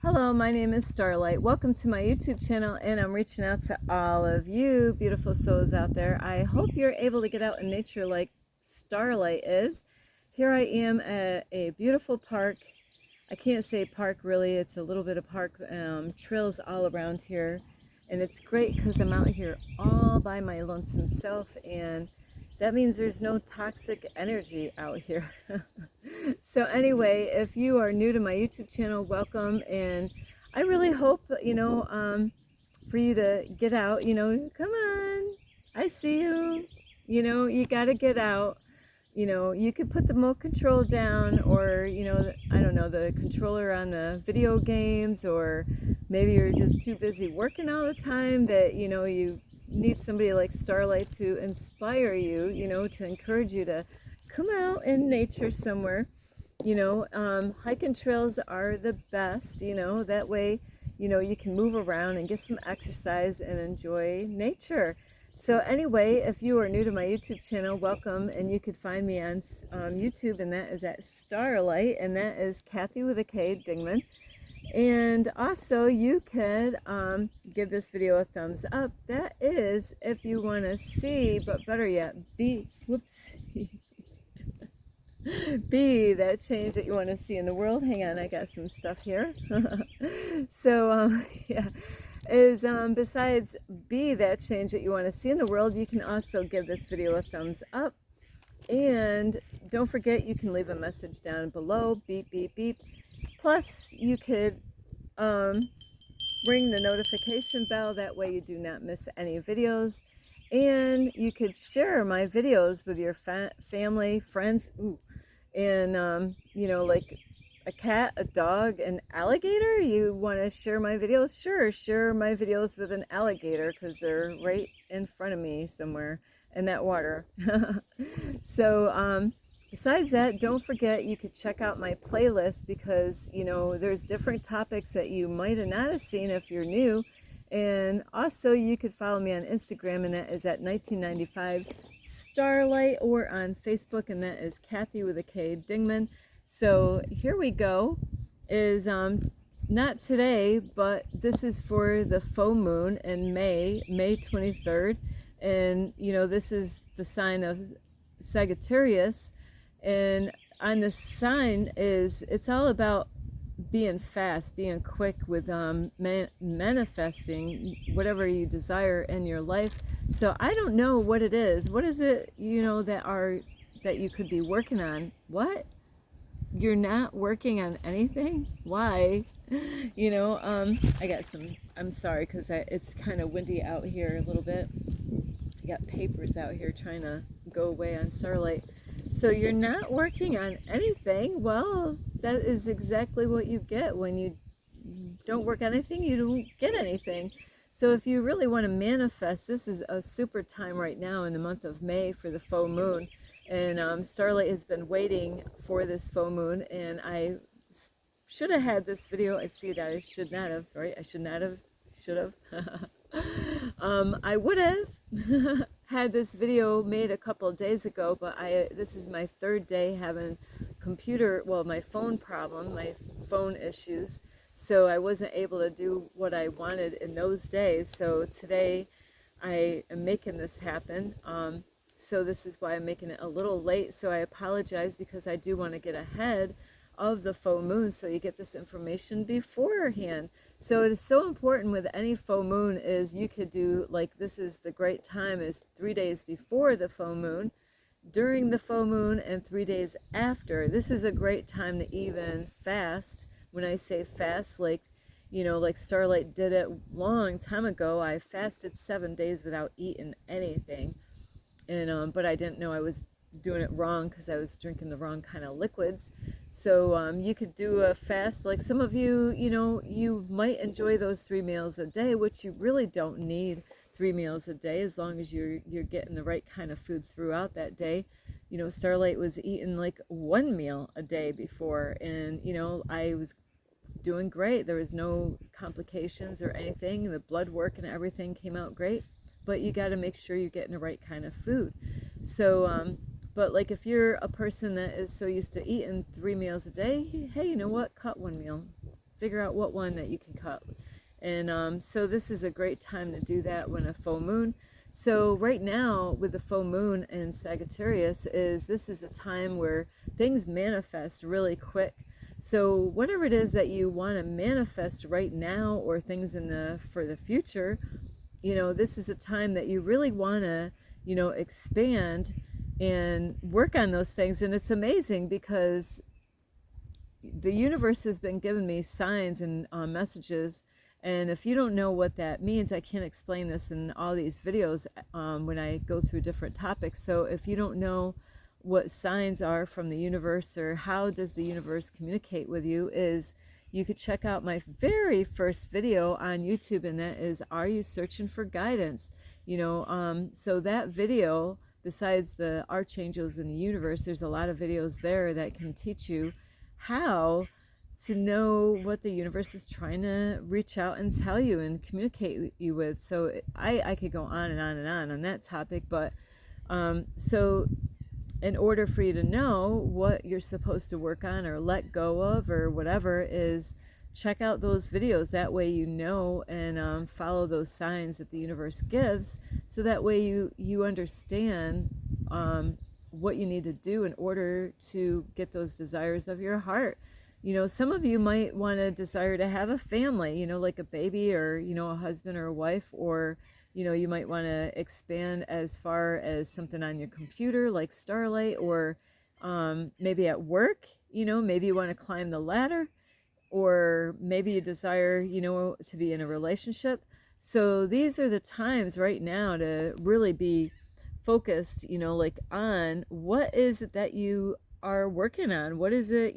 Hello, my name is Starlight. Welcome to my YouTube channel, and I'm reaching out to all of you beautiful souls out there. I hope you're able to get out in nature like Starlight is. Here I am at a beautiful park. I can't say park really, it's a little bit of park, trails all around here. And it's great because I'm out here all by my lonesome self, and that means there's no toxic energy out here. So anyway, if you are new to my YouTube channel, welcome. And I really hope, for you to get out, come on, I see you, you got to get out. You could put the remote control down, or, I don't know, the controller on the video games, or maybe you're just too busy working all the time that, you need somebody like Starlight to inspire you, to encourage you to come out in nature somewhere. Hiking trails are the best, that way, you can move around and get some exercise and enjoy nature. So anyway, if you are new to my YouTube channel, welcome, and you could find me on YouTube, and that is at Starlight, and that is Kathy with a K, Dingman. And also you could give this video a thumbs up. That is if you want to see, but better yet, be that change that you want to see in the world. Hang on, I got some stuff here. So yeah, is besides be that change that you want to see in the world, you can also give this video a thumbs up. And don't forget, you can leave a message down below, beep beep beep. Plus you could ring the notification bell, that way you do not miss any videos. And you could share my videos with your family, friends. Ooh. And like a cat, a dog, an alligator. You want to share my videos? Sure, share my videos with an alligator, because they're right in front of me somewhere in that water. So besides that, don't forget, you could check out my playlist, because there's different topics that you might have not have seen if you're new. And also you could follow me on Instagram, and that is at 1995 Starlight, or on Facebook, and that is Kathy with a K, Dingman. So here we go. Is not today, but this is for the full moon in May 23rd. And this is the sign of Sagittarius. And on the sign it's all about being fast, being quick with manifesting whatever you desire in your life. So I don't know what it is. What is it, that you could be working on? What? You're not working on anything? Why? I got some, I'm sorry, because it's kind of windy out here a little bit. I got papers out here trying to go away on Starlight. So you're not working on anything? Well, that is exactly what you get when you don't work on anything. You don't get anything. So if you really want to manifest, this is a super time right now in the month of May for the full moon. And Starlight has been waiting for this full moon, and I should have had this video. I see that I should not have, right? I should not have, should have. I would have had this video made a couple of days ago, but this is my third day having my phone problem, my phone issues. So I wasn't able to do what I wanted in those days. So today I am making this happen. So this is why I'm making it a little late. So I apologize, because I do want to get ahead of the full moon, so you get this information beforehand. So it is so important with any full moon is you could do, like, this is the great time, is 3 days before the full moon, during the full moon, and 3 days after. This is a great time to even fast. When I say fast, like Starlight did it long time ago. I fasted 7 days without eating anything. And but I didn't know I was doing it wrong, because I was drinking the wrong kind of liquids. So you could do a fast, like some of you, you might enjoy those 3 meals a day, which you really don't need 3 meals a day, as long as you're getting the right kind of food throughout that day. Starlight was eating like 1 meal a day before, and I was doing great. There was no complications or anything. The blood work and everything came out great. But you got to make sure you're getting the right kind of food. So but like if you're a person that is so used to eating 3 meals a day, hey, you know what? Cut 1 meal. figure out what one that you can cut. And so this is a great time to do that when a full moon. So right now with the full moon in Sagittarius this is a time where things manifest really quick. So whatever it is that you want to manifest right now, or things for the future, this is a time that you really want to, expand and work on those things. And it's amazing because the universe has been giving me signs and messages. And if you don't know what that means, I can't explain this in all these videos when I go through different topics. So if you don't know what signs are from the universe, or how does the universe communicate with you, you could check out my very first video on YouTube, and that is, are you searching for guidance? So that video, besides the archangels in the universe, there's a lot of videos there that can teach you how to know what the universe is trying to reach out and tell you and communicate you with. So I could go on and on and on that topic, but so in order for you to know what you're supposed to work on or let go of or whatever, is check out those videos. That way and follow those signs that the universe gives, so that way you understand what you need to do in order to get those desires of your heart. Some of you might want to desire to have a family, like a baby, or, a husband or a wife, or, you might want to expand as far as something on your computer like Starlight, or maybe at work, maybe you want to climb the ladder, or maybe you desire, to be in a relationship. So these are the times right now to really be focused, like on what is it that you are working on? What is it,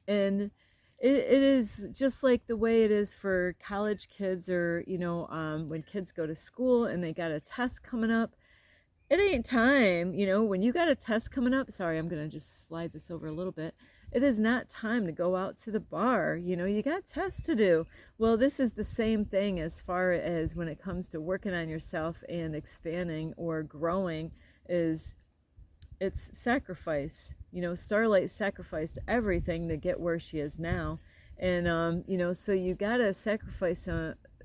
and it is just like the way it is for college kids, or, when kids go to school and they got a test coming up. It ain't time, when you got a test coming up. Sorry, I'm going to just slide this over a little bit. It is not time to go out to the bar. You got tests to do. Well, this is the same thing as far as when it comes to working on yourself and expanding or growing. It's sacrifice. Starlight sacrificed everything to get where she is now. And, so you got to sacrifice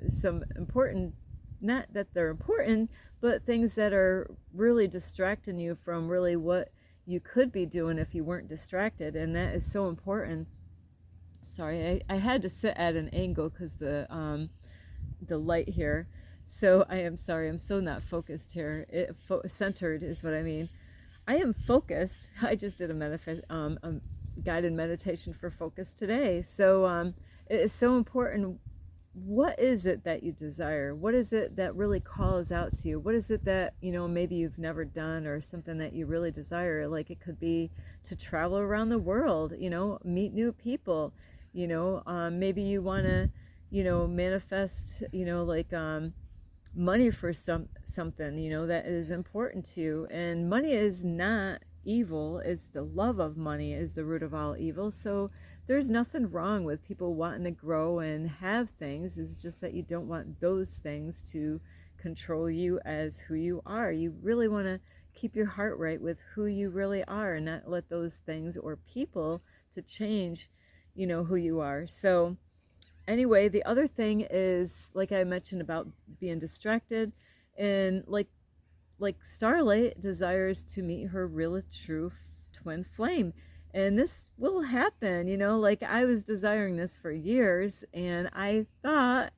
some important, not that they're important, but things that are really distracting you from really what you could be doing if you weren't distracted. And that is so important. Sorry, I had to sit at an angle because the light here. So I am sorry, I'm so not focused here. Centered is what I mean. I am focused. I just did a guided meditation for focus today. So it is so important. What is it that you desire? What is it that really calls out to you? What is it that, maybe you've never done, or something that you really desire? Like, it could be to travel around the world, meet new people, maybe you want to, manifest, money for something, that is important to you. And money is not evil. It's the love of money is the root of all evil. So there's nothing wrong with people wanting to grow and have things. It's just that you don't want those things to control you as who you are. You really want to keep your heart right with who you really are, and not let those things or people to change, who you are. So anyway, the other thing is, like I mentioned about being distracted, and like Starlight desires to meet her real true twin flame. And this will happen, like I was desiring this for years, and I thought,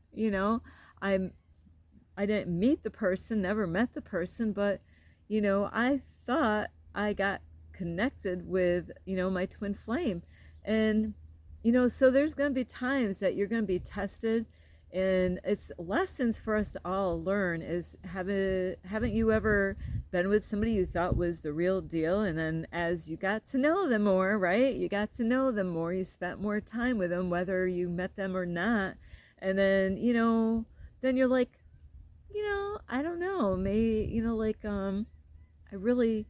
I didn't meet the person, never met the person, but, I thought I got connected with, my twin flame. And, so there's going to be times that you're going to be tested, and it's lessons for us to all learn. Is haven't you ever been with somebody you thought was the real deal, and then as you got to know them more, right? You got to know them more, you spent more time with them, whether you met them or not. And then, then you're like, I don't know, maybe, I really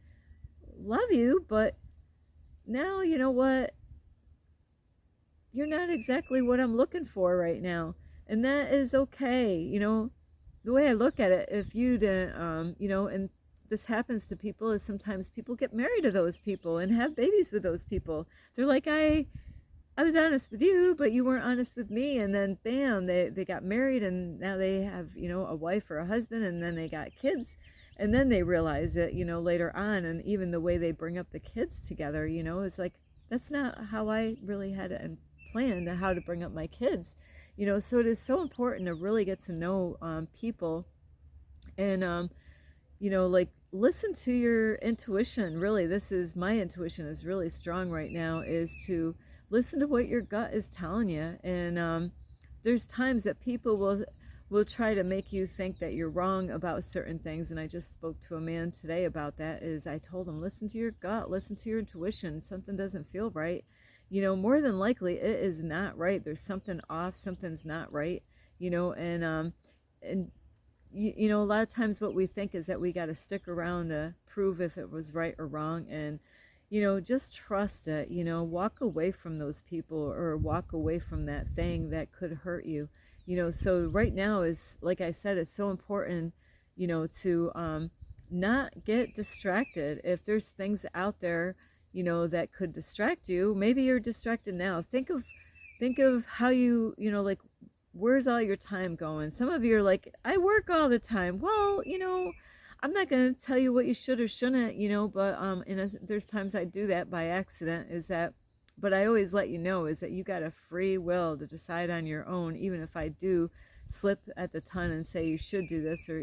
love you, but now, you know what? You're not exactly what I'm looking for right now. And that is okay. The way I look at it, if you didn't, and this happens to people, is sometimes people get married to those people and have babies with those people. They're like, I I was honest with you, but you weren't honest with me. And then bam, they got married, and now they have, a wife or a husband, and then they got kids. And then they realize it, later on. And even the way they bring up the kids together, is like, that's not how I really had it and planned how to bring up my kids. So it is so important to really get to know people, and like, listen to your intuition. Really, this is my intuition is really strong right now, is to listen to what your gut is telling you. And there's times that people will try to make you think that you're wrong about certain things. And I just spoke to a man today about that. Is I told him, listen to your gut, listen to your intuition. Something doesn't feel right, more than likely it is not right. There's something off, something's not right, and a lot of times what we think is that we got to stick around to prove if it was right or wrong. And just trust it. Walk away from those people, or walk away from that thing that could hurt you. So right now is, like I said, it's so important to not get distracted. If there's things out there that could distract you, maybe you're distracted now. Think of how like, where's all your time going? Some of you are like, I work all the time. Well, I'm not going to tell you what you should or shouldn't, but there's times I do that by accident, but I always let you know is that you got a free will to decide on your own. Even if I do slip at the tongue and say you should do this, or,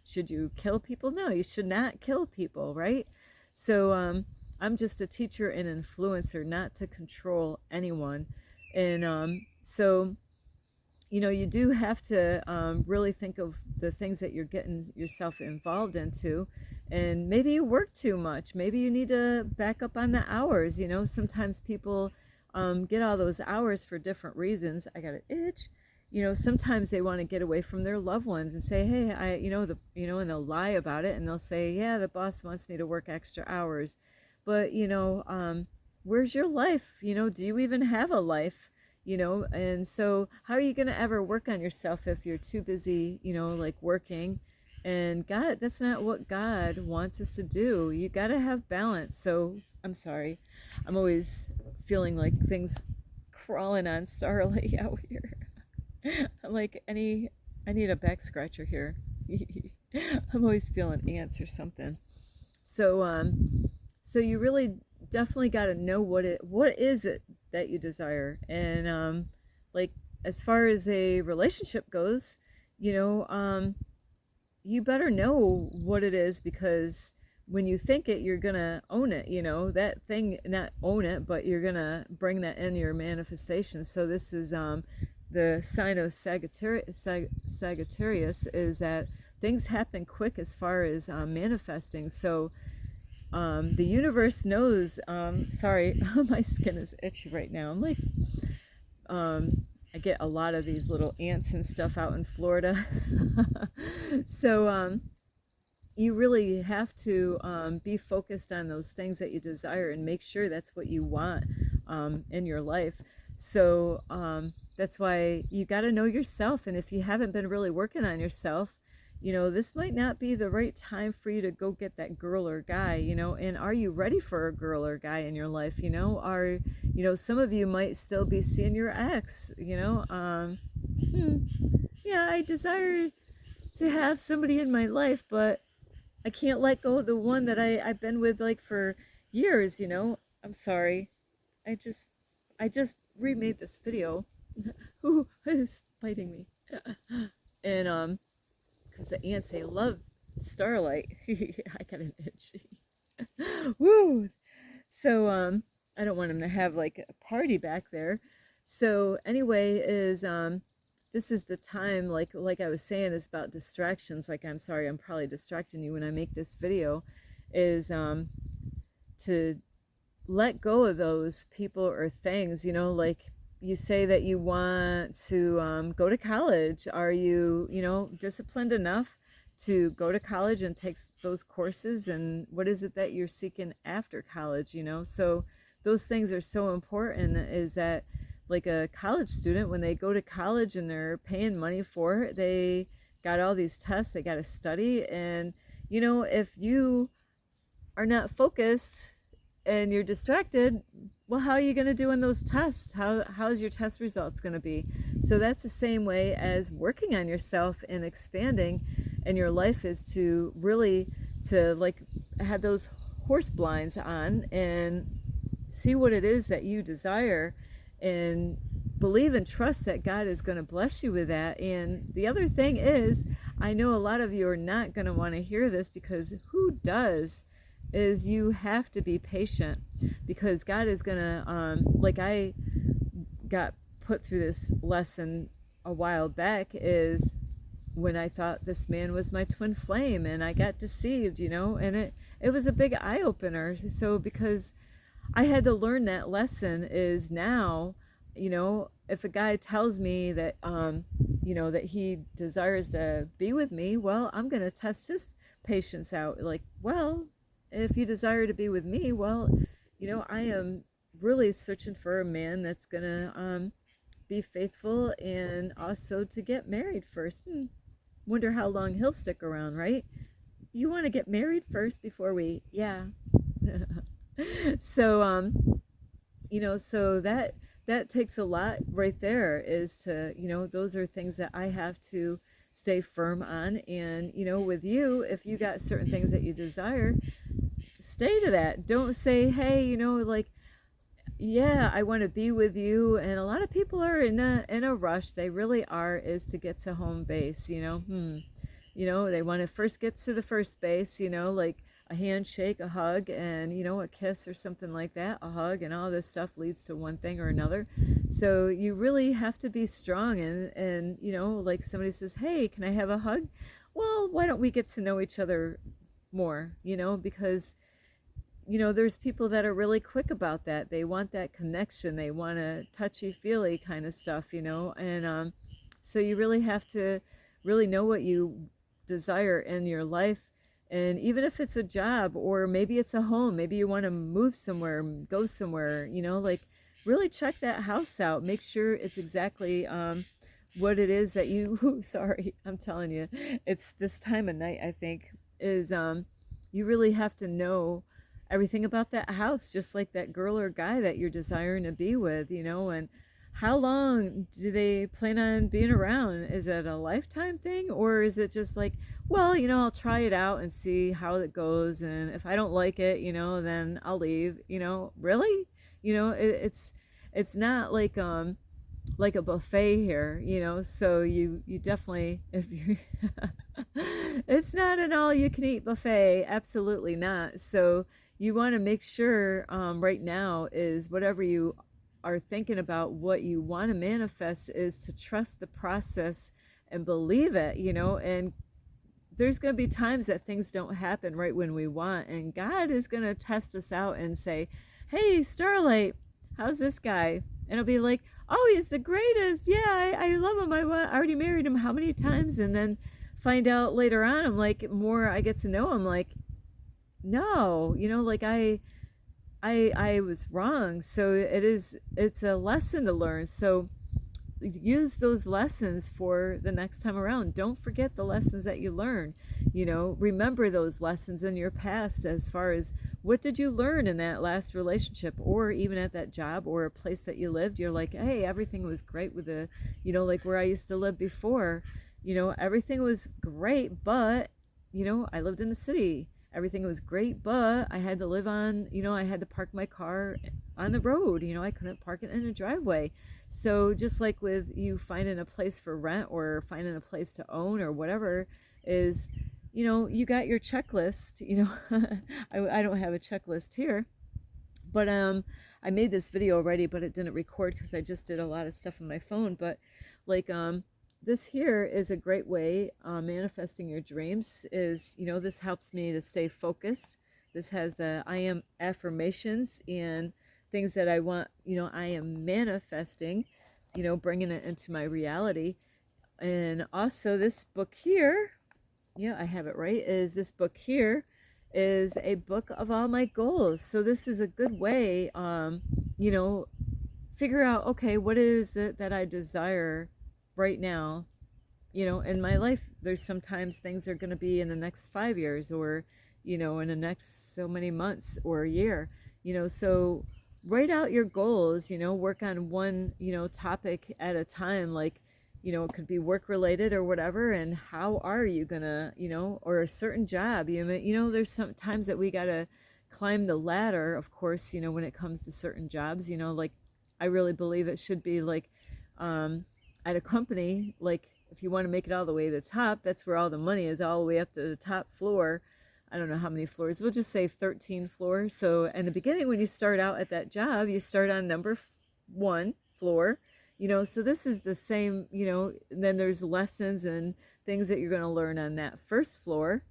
should you kill people? No, you should not kill people, right? So I'm just a teacher and influencer, not to control anyone. And so you do have to really think of the things that you're getting yourself involved into. And maybe you work too much. Maybe you need to back up on the hours. Sometimes people get all those hours for different reasons. I got an itch. Sometimes they want to get away from their loved ones and say, hey, and they'll lie about it, and they'll say, yeah, the boss wants me to work extra hours. But, where's your life? Do you even have a life? And so how are you going to ever work on yourself if you're too busy, like working? And God, that's not what God wants us to do. You got to have balance. So I'm sorry. I'm always feeling like things crawling on Starlight out here. I'm like, I need a back scratcher here. I'm always feeling ants or something. So you really definitely got to know what is it that you desire. And like, as far as a relationship goes, you better know what it is, because when you think it, you're gonna own it. That thing, not own it, but you're gonna bring that in your manifestation. So this is the sign of Sagittarius, is that things happen quick as far as manifesting. So the universe knows. Sorry, my skin is itchy right now. I'm like, I get a lot of these little ants and stuff out in Florida. So you really have to be focused on those things that you desire, and make sure that's what you want in your life. So that's why you got to know yourself. And if you haven't been really working on yourself, this might not be the right time for you to go get that girl or guy. And are you ready for a girl or guy in your life? Some of you might still be seeing your ex. Yeah, I desire to have somebody in my life, but I can't let go of the one that I've been with like for years. I'm sorry. I just remade this video. Who is fighting me? And because the ants, they love Starlight. I got an itch. Woo! So I don't want them to have like a party back there. So anyway, this is the time, like I was saying, is about distractions. Like, I'm sorry, I'm probably distracting you when I make this video, is to let go of those people or things. Like, you say that you want to go to college. Are you, disciplined enough to go to college and take those courses? And what is it that you're seeking after college? So those things are so important. Is that, like, a college student, when they go to college and they're paying money for it, they got all these tests, they got to study. And, if you are not focused, and you're distracted, well, how are you going to do in those tests? How's your test results going to be? So that's the same way as working on yourself and expanding in your life, is to really to like have those horse blinds on and see what it is that you desire, and believe and trust that God is going to bless you with that. And the other thing is, I know a lot of you are not going to want to hear this, because who does, is you have to be patient, because God is going to, like I got put through this lesson a while back, is when I thought this man was my twin flame and I got deceived, and it was a big eye opener. So because I had to learn that lesson, is now, if a guy tells me that, that he desires to be with me, well, I'm going to test his patience out. Like, well, if you desire to be with me, well, I am really searching for a man that's going to be faithful, and also to get married first. Wonder how long he'll stick around, right? You want to get married first before we, yeah. So, so that takes a lot right there, is to, those are things that I have to stay firm on. And, with you, if you got certain things that you desire, stay to that. Don't say, hey, like, yeah, I want to be with you. And a lot of people are in a rush. They really are, is to get to home base, they want to first get to the first base, like a handshake, a hug, and, a kiss or something like that. A hug and all this stuff leads to one thing or another. So you really have to be strong, and like somebody says, hey, can I have a hug? Well, why don't we get to know each other more, because there's people that are really quick about that. They want that connection. They want a touchy-feely kind of stuff, and so you really have to really know what you desire in your life. And even if it's a job, or maybe it's a home, maybe you want to move somewhere, go somewhere, like really check that house out. Make sure it's exactly what it is that you, sorry, I'm telling you, it's this time of night, I think, is you really have to know everything about that house, just like that girl or guy that you're desiring to be with, and how long do they plan on being around? Is it a lifetime thing, or is it just like, well, I'll try it out and see how it goes, and if I don't like it, then I'll leave, really? It's not like a buffet here, so you definitely, if you it's not an all you can eat buffet, absolutely not. So you want to make sure right now, is whatever you are thinking about, what you want to manifest, is to trust the process and believe it, and there's going to be times that things don't happen right when we want, and God is going to test us out and say, hey, Starlight, how's this guy? And it'll be like, oh, he's the greatest. Yeah, I love him. I already married him how many times? And then find out later on, I'm like, more I get to know him, like, no, like I was wrong. So it's a lesson to learn. So use those lessons for the next time around. Don't forget the lessons that you learn. Remember those lessons in your past, as far as what did you learn in that last relationship, or even at that job or a place that you lived. You're like, hey, everything was great with the, like where I used to live before, everything was great, but, I lived in the city. Everything was great, but I had to live on, I had to park my car on the road. I couldn't park it in a driveway. So just like with you finding a place for rent, or finding a place to own, or whatever, is, you got your checklist, I don't have a checklist here, but I made this video already, but it didn't record because I just did a lot of stuff on my phone. But like this here is a great way manifesting your dreams. Is, this helps me to stay focused. This has the I am affirmations and things that I want, I am manifesting, bringing it into my reality. And also this book here, yeah, I have it right, is this book here is a book of all my goals. So this is a good way, figure out, okay, what is it that I desire right now, in my life. There's sometimes things are going to be in the next 5 years, or, in the next so many months or a year, So write out your goals, work on one, topic at a time, like, it could be work related or whatever. And how are you gonna, or a certain job, there's some times that we gotta climb the ladder, of course, when it comes to certain jobs, like I really believe it should be like, um, at a company, like if you want to make it all the way to the top, that's where all the money is, all the way up to the top floor. I don't know how many floors. We'll just say 13 floors. So in the beginning, when you start out at that job, you start on number one floor. So this is the same, and then there's lessons and things that you're going to learn on that first floor.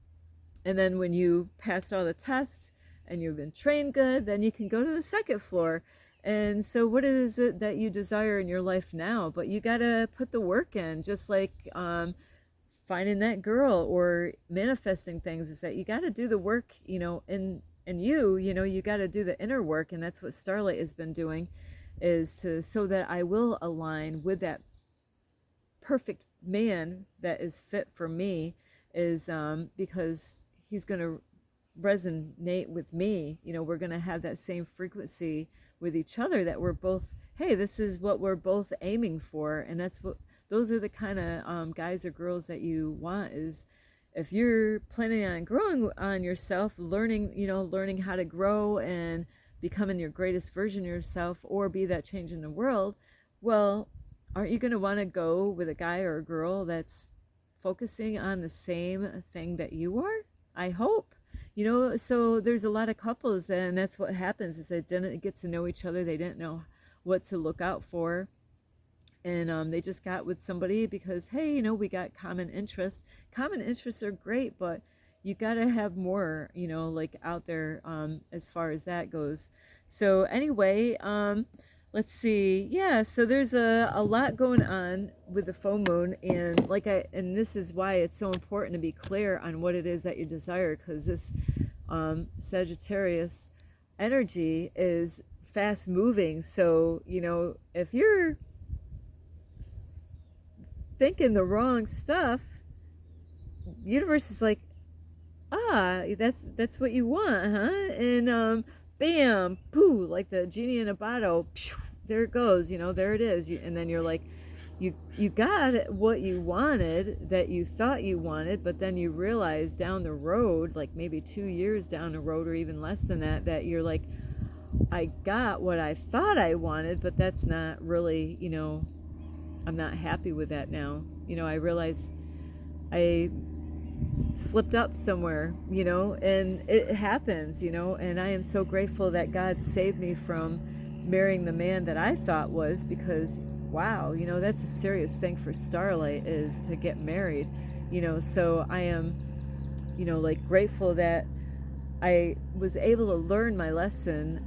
And then when you passed all the tests and you've been trained good, then you can go to the second floor. And so what is it that you desire in your life now? But you got to put the work in, just like finding that girl or manifesting things, is that you got to do the work, in you, you got to do the inner work. And that's what Starlight has been doing, is to, so that I will align with that perfect man that is fit for me, is because he's going to resonate with me. We're going to have that same frequency with each other, that we're both, hey, this is what we're both aiming for. And that's what, those are the kind of guys or girls that you want. Is if you're planning on growing on yourself, learning how to grow and becoming your greatest version of yourself, or be that change in the world, well, aren't you going to want to go with a guy or a girl that's focusing on the same thing that you are? I hope. So there's a lot of couples that, and that's what happens, is they didn't get to know each other. They didn't know what to look out for. And they just got with somebody because, hey, we got common interests. Common interests are great, but you got to have more, like out there, as far as that goes. So anyway, let's see. Yeah, so there's a lot going on with the full moon, and and this is why it's so important to be clear on what it is that you desire, because this Sagittarius energy is fast moving. So, if you're thinking the wrong stuff, universe is like, that's what you want, huh? And bam, poo, like the genie in a bottle, there it goes, there it is. And then you're like, you got what you wanted, that you thought you wanted, but then you realize down the road, like maybe 2 years down the road, or even less than that, that you're like, I got what I thought I wanted, but that's not really, I'm not happy with that now. I realize I slipped up somewhere, and it happens, and I am so grateful that God saved me from marrying the man that I thought was, because wow, that's a serious thing for Starlight, is to get married, so I am, grateful that I was able to learn my lesson,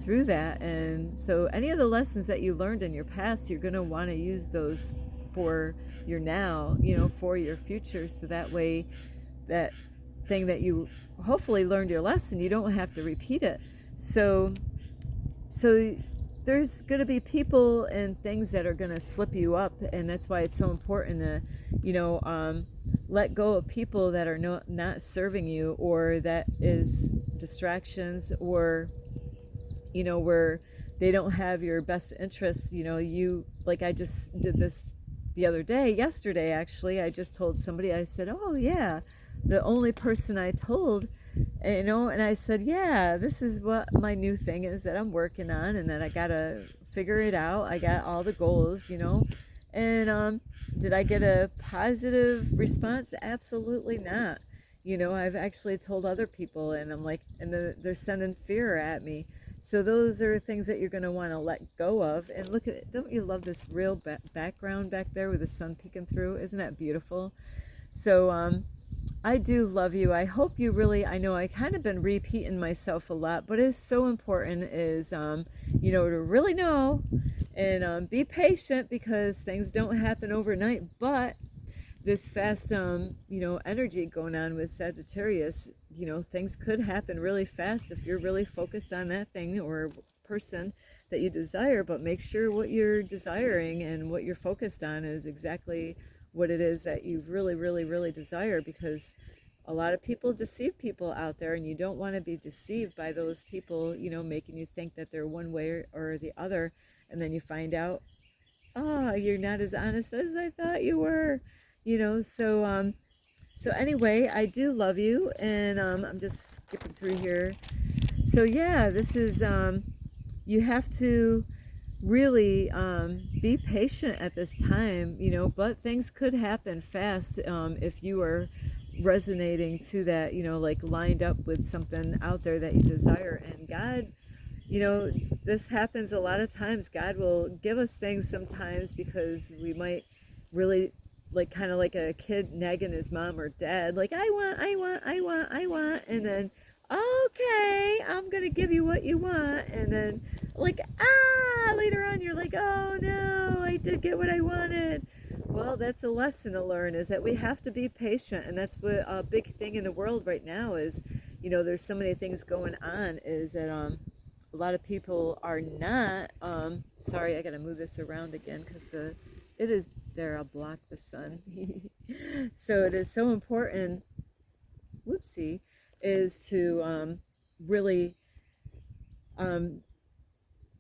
through that. And so any of the lessons that you learned in your past, you're going to want to use those for your now, for your future. So that way, that thing that you hopefully learned your lesson, you don't have to repeat it. So there's going to be people and things that are going to slip you up. And that's why it's so important to, let go of people that are not serving you, or that is distractions, or, where they don't have your best interests. Like I just did this the other day, yesterday actually, I just told somebody, I said, oh yeah, the only person I told, and I said, yeah, this is what my new thing is that I'm working on, and that I gotta figure it out. I got all the goals, and did I get a positive response? Absolutely not. I've actually told other people, and I'm like, and they're sending fear at me. So those are things that you're going to want to let go of. And look at it. Don't you love this real background back there with the sun peeking through? Isn't that beautiful? So I do love you. I hope you really, I know I kind of been repeating myself a lot, but it's so important, is, to really know, and be patient, because things don't happen overnight. But this fast, energy going on with Sagittarius, things could happen really fast if you're really focused on that thing or person that you desire. But make sure what you're desiring and what you're focused on is exactly what it is that you really, really, really desire, because a lot of people deceive people out there, and you don't want to be deceived by those people, making you think that they're one way or the other, and then you find out, oh, you're not as honest as I thought you were, so anyway, I do love you, and I'm just skipping through here. So yeah, this is you have to really be patient at this time, but things could happen fast if you are resonating to that, like lined up with something out there that you desire. And God, this happens a lot of times. God will give us things sometimes because we might really, like, kind of like a kid nagging his mom or dad, like, I want, and then, okay, I'm gonna give you what you want, and then, like, later on you're like, oh no, I did get what I wanted. Well, that's a lesson to learn, is that we have to be patient. And that's what a big thing in the world right now is, there's so many things going on, is that a lot of people are not, sorry, I gotta move this around again because it is there, I'll block the sun. So it is so important, whoopsie, is to really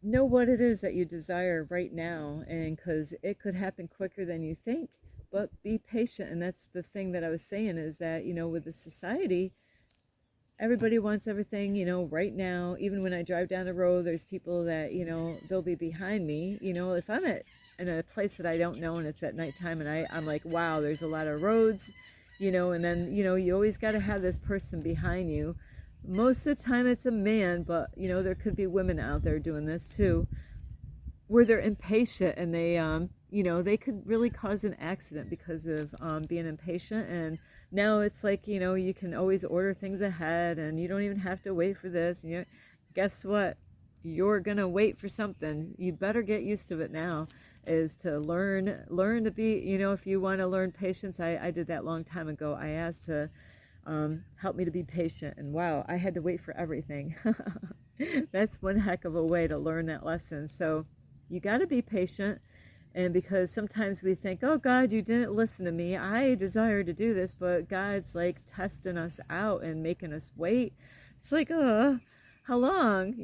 know what it is that you desire right now, and because it could happen quicker than you think, but be patient. And that's the thing that I was saying, is that, with the society, everybody wants everything, right now. Even when I drive down the road, there's people that, they'll be behind me. If I'm in a place that I don't know and it's at nighttime, and I'm like, wow, there's a lot of roads, and then, you always got to have this person behind you. Most of the time it's a man, but, there could be women out there doing this too, where they're impatient, and they could really cause an accident because of being impatient. And now it's like, you can always order things ahead, and you don't even have to wait for this. And guess what? You're gonna wait for something. You better get used to it now, is to learn to be, if you want to learn patience. I did that long time ago. I asked to help me to be patient, and wow, I had to wait for everything. That's one heck of a way to learn that lesson. So you got to be patient. And because sometimes we think, oh God, you didn't listen to me, I desire to do this, but God's like testing us out and making us wait. It's like, oh, how long,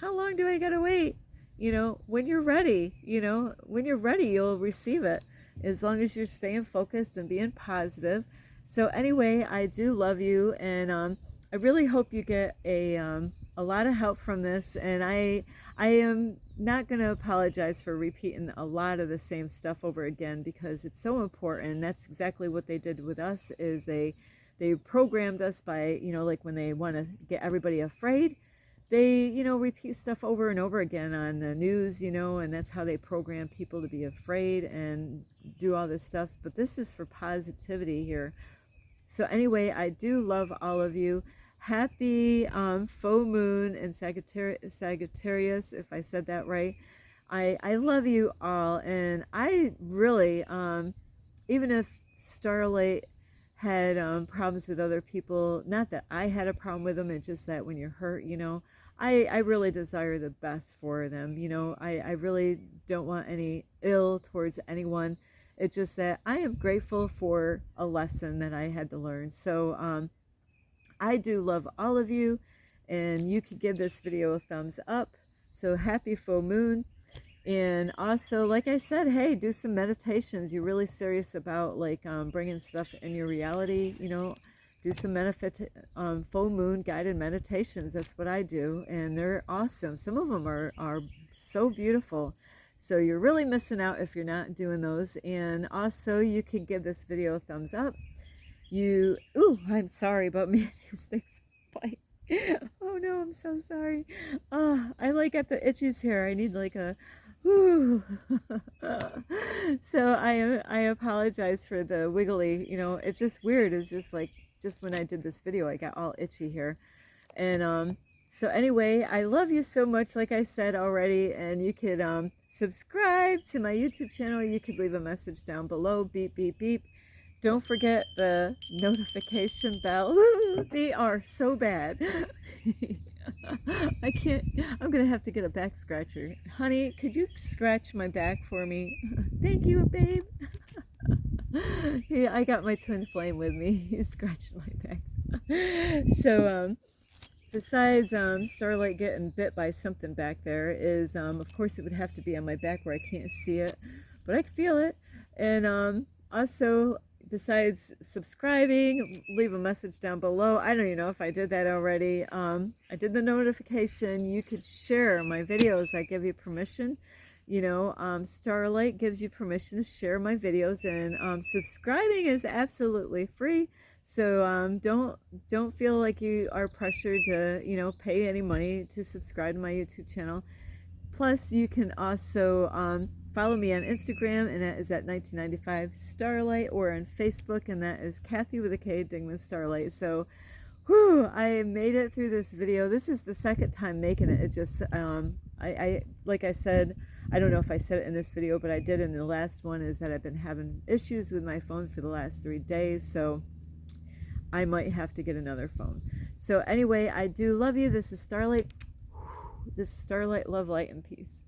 how long do I gotta wait? When you're ready, you'll receive it, as long as you're staying focused and being positive. So anyway, I do love you, and I really hope you get a lot of help from this. And I am not going to apologize for repeating a lot of the same stuff over again, because it's so important. That's exactly what they did with us, is they programmed us by, like when they want to get everybody afraid, they, repeat stuff over and over again on the news, and that's how they program people to be afraid and do all this stuff. But this is for positivity here. So anyway, I do love all of you. Happy full moon in Sagittarius, if I said that right. I love you all, and I really, even if Starlight had problems with other people, not that I had a problem with them, it's just that when you're hurt, I really desire the best for them. I really don't want any ill towards anyone. It's just that I am grateful for a lesson that I had to learn. So I do love all of you, and you could give this video a thumbs up. So happy full moon. And also, like I said, hey, do some meditations. You're really serious about like bringing stuff in your reality, do some full moon guided meditations. That's what I do, and they're awesome. Some of them are so beautiful. So you're really missing out if you're not doing those. And also, you can give this video a thumbs up. I'm sorry about me. These things bite. Oh no, I'm so sorry. I like got the itchies here. I need like a whoo. So I apologize for the wiggly. It's just weird. It's just like, just when I did this video, I got all itchy here. And so anyway, I love you so much, like I said already, and you could subscribe to my YouTube channel. You could leave a message down below, beep, beep, beep. Don't forget the notification bell. They are so bad. I can't, I'm going to have to get a back scratcher. Honey, could you scratch my back for me? Thank you, babe. Yeah, I got my twin flame with me. He's scratching my back. So, besides Starlight getting bit by something back there is, of course, it would have to be on my back where I can't see it, but I can feel it. And also, besides subscribing, leave a message down below. I don't even know if I did that already. I did the notification. You could share my videos. I give you permission. You know, Starlight gives you permission to share my videos, and subscribing is absolutely free. So don't feel like you are pressured to, you know, pay any money to subscribe to my YouTube channel. Plus, you can also follow me on Instagram, and that is at 1995 Starlight, or on Facebook, and that is Kathy with a K, Dingman Starlight. So, whew, I made it through this video. This is the second time making it. It just, like I said, I don't know if I said it in this video, but I did in the last one, is that I've been having issues with my phone for the last 3 days. So, I might have to get another phone. So anyway, I do love you. This is Starlight. This is Starlight. Love, light, and peace.